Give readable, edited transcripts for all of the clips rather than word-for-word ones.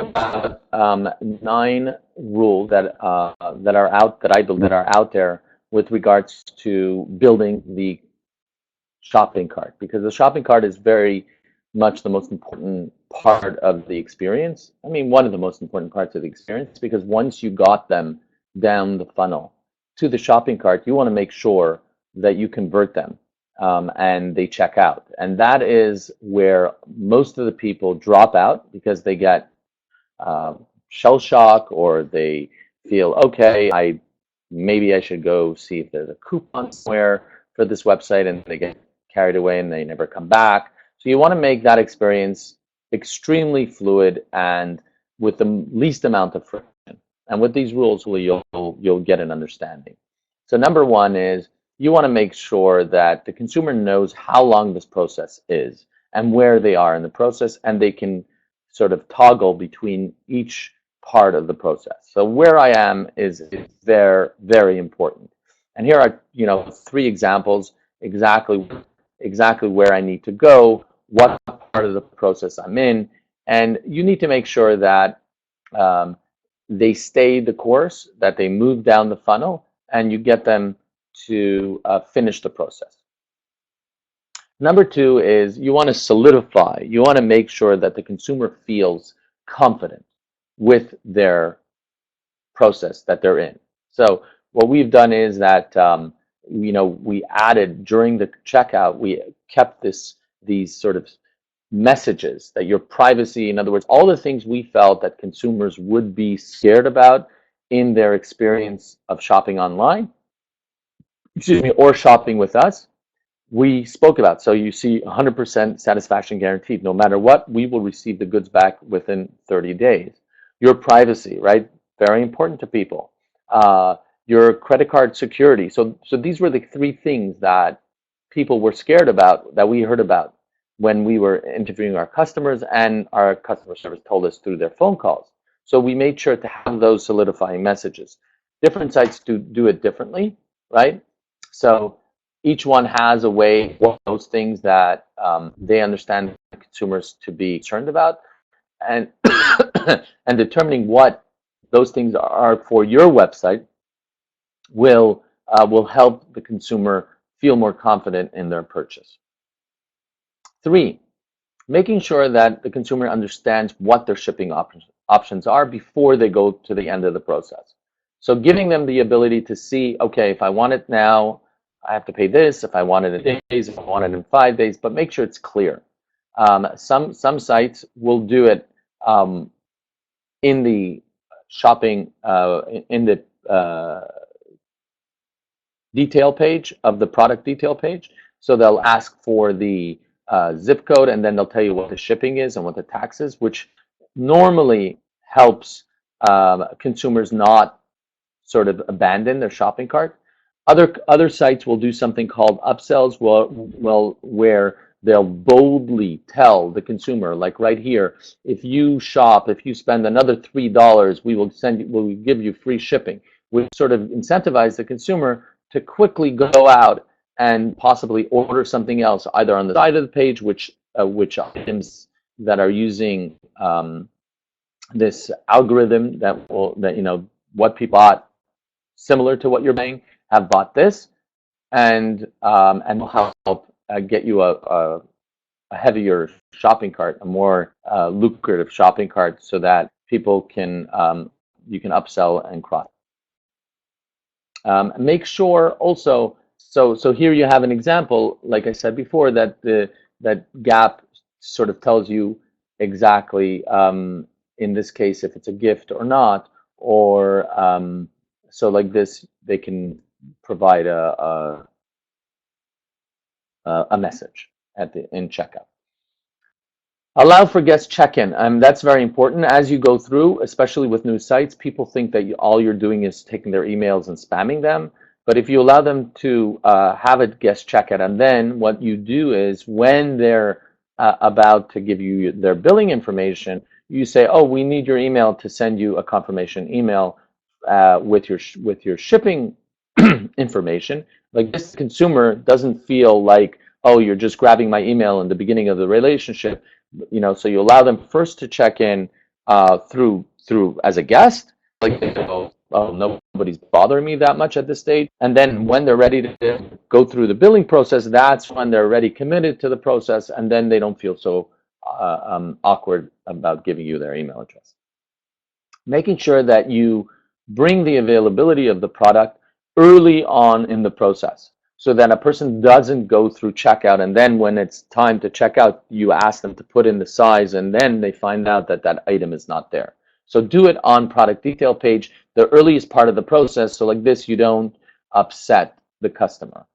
about 9 rules that I believe that are out there with regards to building the shopping cart, because the shopping cart is very much the most important part of the experience. I mean, one of the most important parts of the experience, because once you got them down the funnel to the shopping cart, you want to make sure that you convert them and they check out. And that is where most of the people drop out because they get uh, shell shock, or they feel, okay, maybe I should go see if there's a coupon somewhere for this website, and they get carried away and they never come back. So you want to make that experience extremely fluid and with the least amount of friction. And with these rules, you'll get an understanding. So number one is you want to make sure that the consumer knows how long this process is and where they are in the process, and they can sort of toggle between each part of the process. So where I am is very, very important. And here are, 3 examples exactly where I need to go, what part of the process I'm in, and you need to make sure that um, they stay the course, that they move down the funnel, and you get them to finish the process. Number 2 is you want to solidify. You want to make sure that the consumer feels confident with their process that they're in. So what we've done is that we added during the checkout, we kept these sort of messages that your privacy, in other words, all the things we felt that consumers would be scared about in their experience of shopping online, or shopping with us, we spoke about. So you see 100% satisfaction guaranteed. No matter what, we will receive the goods back within 30 days. Your privacy, right? Very important to people. Your credit card security. So these were the 3 things that people were scared about, that we heard about when we were interviewing our customers, and our customer service told us through their phone calls. So we made sure to have those solidifying messages. Different sites do it differently, right? So each one has a way, those things that they understand consumers to be concerned about, and and determining what those things are for your website will help the consumer feel more confident in their purchase. 3, making sure that the consumer understands what their shipping options are before they go to the end of the process. So giving them the ability to see, okay, if I want it now, I have to pay this. If I want it in days, if I want it in 5 days, but make sure it's clear. Some sites will do it in the shopping, in the detail page of the product detail page. So they'll ask for the zip code, and then they'll tell you what the shipping is and what the tax is, which normally helps consumers not sort of abandon their shopping cart. Other sites will do something called upsells, where they'll boldly tell the consumer, like right here, if you spend another $3, we will give you free shipping. We sort of incentivize the consumer to quickly go out and possibly order something else, either on the side of the page, which items that are using this algorithm what people bought similar to what you're buying have bought this, and will help get you a heavier shopping cart, a more lucrative shopping cart, so that people can you can upsell and cross. Make sure also. So here you have an example, like I said before, that Gap sort of tells you exactly, in this case, if it's a gift or not, or so like this, they can provide a message in checkout. Allow for guest check-in. That's very important. As you go through, especially with new sites, people think that all you're doing is taking their emails and spamming them. But if you allow them to have a guest checkout, and then what you do is when they're about to give you their billing information, you say, "Oh, we need your email to send you a confirmation email with your shipping information." Like, this consumer doesn't feel like, "Oh, you're just grabbing my email in the beginning of the relationship." So you allow them first to check in through as a guest, like they go, oh, nobody's bothering me that much at this stage. And then when they're ready to go through the billing process, that's when they're already committed to the process, and then they don't feel so awkward about giving you their email address. Making sure that you bring the availability of the product early on in the process, so that a person doesn't go through checkout, and then when it's time to check out, you ask them to put in the size, and then they find out that that item is not there. So do it on product detail page, the earliest part of the process, so like this, you don't upset the customer.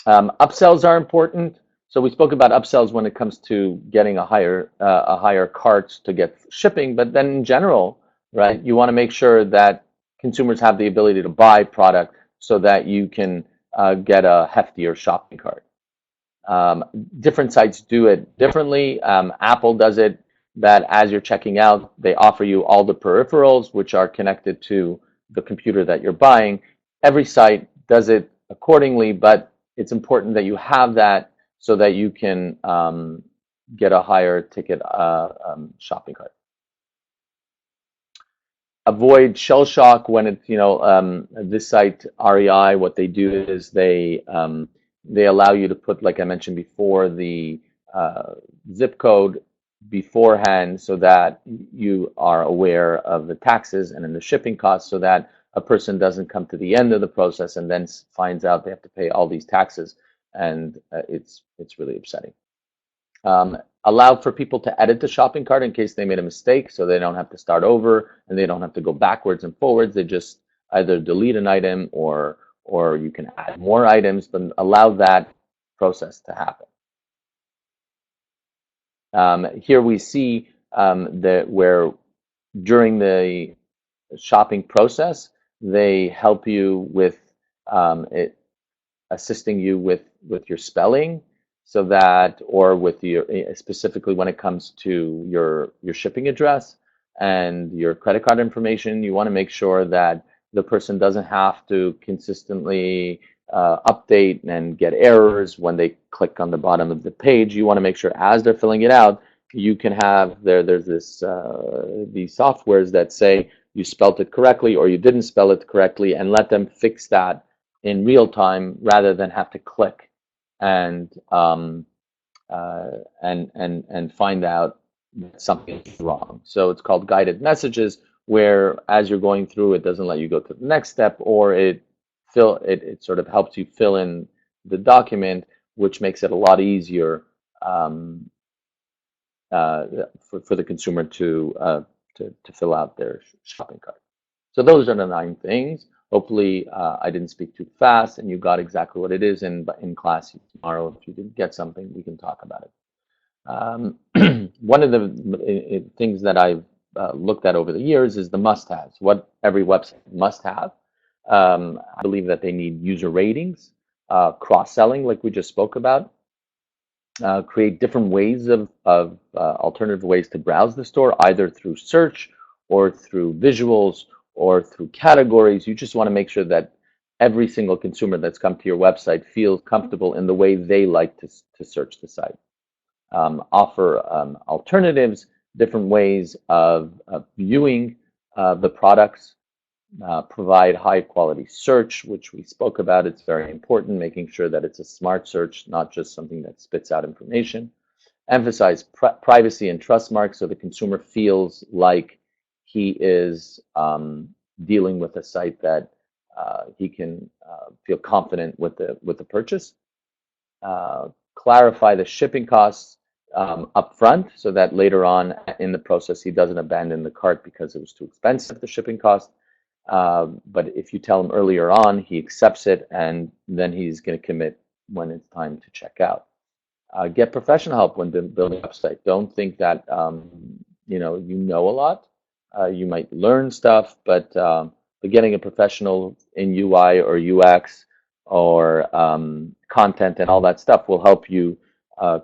Upsells are important. So we spoke about upsells when it comes to getting a higher cart to get shipping, but then in general, right, you want to make sure that consumers have the ability to buy product so that you can get a heftier shopping cart. Different sites do it differently. Apple does it that as you're checking out, they offer you all the peripherals which are connected to the computer that you're buying. Every site does it accordingly, but it's important that you have that so that you can get a higher ticket shopping cart. Avoid shell shock when it's, this site, REI, what they do is they allow you to put, like I mentioned before, the zip code beforehand so that you are aware of the taxes and then the shipping costs, so that a person doesn't come to the end of the process and then finds out they have to pay all these taxes, and it's really upsetting. Allow for people to edit the shopping cart in case they made a mistake, so they don't have to start over and they don't have to go backwards and forwards. They just either delete an item or you can add more items, but allow that process to happen. Here we see where during the shopping process, they help you with assisting you with your spelling, so that, or with your, specifically when it comes to your shipping address and your credit card information, you want to make sure that the person doesn't have to consistently update and get errors when they click on the bottom of the page. You want to make sure as they're filling it out, you can have there's this these softwares that say you spelled it correctly or you didn't spell it correctly, and let them fix that in real time rather than have to click and find out that something is wrong. So it's called guided messages, where as you're going through, it doesn't let you go to the next step, or it sort of helps you fill in the document, which makes it a lot easier for the consumer to fill out their shopping cart. So those are the 9 things. Hopefully, I didn't speak too fast and you got exactly what it is. In class tomorrow, if you didn't get something, we can talk about it. One of the things that I've looked at over the years is the must-haves, what every website must have. I believe that they need user ratings, cross-selling, like we just spoke about, create different ways of alternative ways to browse the store, either through search or through visuals or through categories. You just want to make sure that every single consumer that's come to your website feels comfortable in the way they like to search the site. Offer alternatives, different ways of viewing the products. Provide high quality search, which we spoke about. It's very important, making sure that it's a smart search, not just something that spits out information. Emphasize privacy and trust marks, so the consumer feels like he is dealing with a site that he can feel confident with the purchase. Clarify the shipping costs up front, so that later on in the process he doesn't abandon the cart because it was too expensive, the shipping cost. But if you tell him earlier on, he accepts it, and then he's going to commit when it's time to check out. Get professional help when building a website. Don't think that you know a lot. You might learn stuff, but getting a professional in UI or UX or content and all that stuff will help you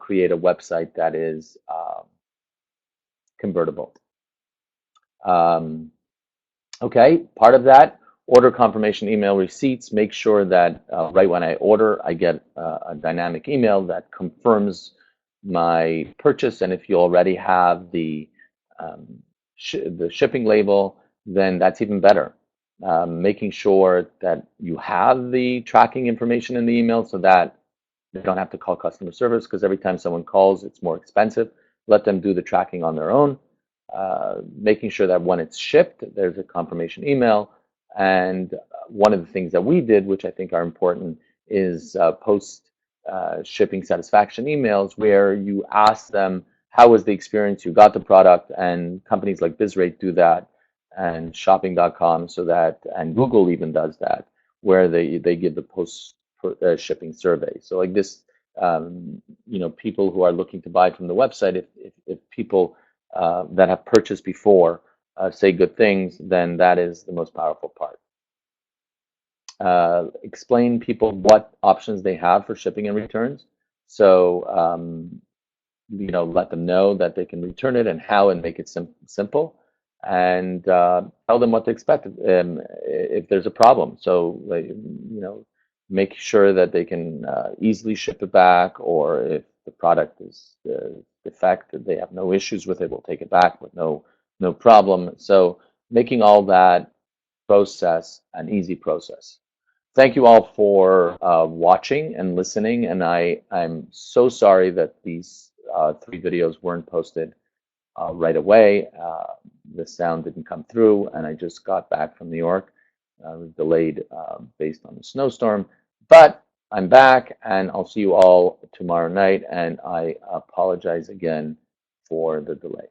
create a website that is convertible. Okay, part of that, order confirmation email receipts. Make sure that right when I order, I get a dynamic email that confirms my purchase. And if you already have the the shipping label, then that's even better. Making sure that you have the tracking information in the email so that they don't have to call customer service, because every time someone calls, it's more expensive. Let them do the tracking on their own. Making sure that when it's shipped, there's a confirmation email. And one of the things that we did, which I think are important, is post shipping satisfaction emails where you ask them, how was the experience? You got the product, and companies like BizRate do that, and shopping.com, so that, and Google even does that, where they give the post shipping survey. So like this, people who are looking to buy from the website, if people that have purchased before say good things, then that is the most powerful part. Explain people what options they have for shipping and returns. So let them know that they can return it and how, and make it simple, and tell them what to expect if there's a problem. So make sure that they can easily ship it back, or if the product is defective, they have no issues with it, we'll take it back with no problem. So making all that process an easy process. Thank you all for watching and listening, and I'm so sorry that these 3 videos weren't posted right away. The sound didn't come through, and I just got back from New York. Delayed based on the snowstorm, but I'm back, and I'll see you all tomorrow night, and I apologize again for the delay.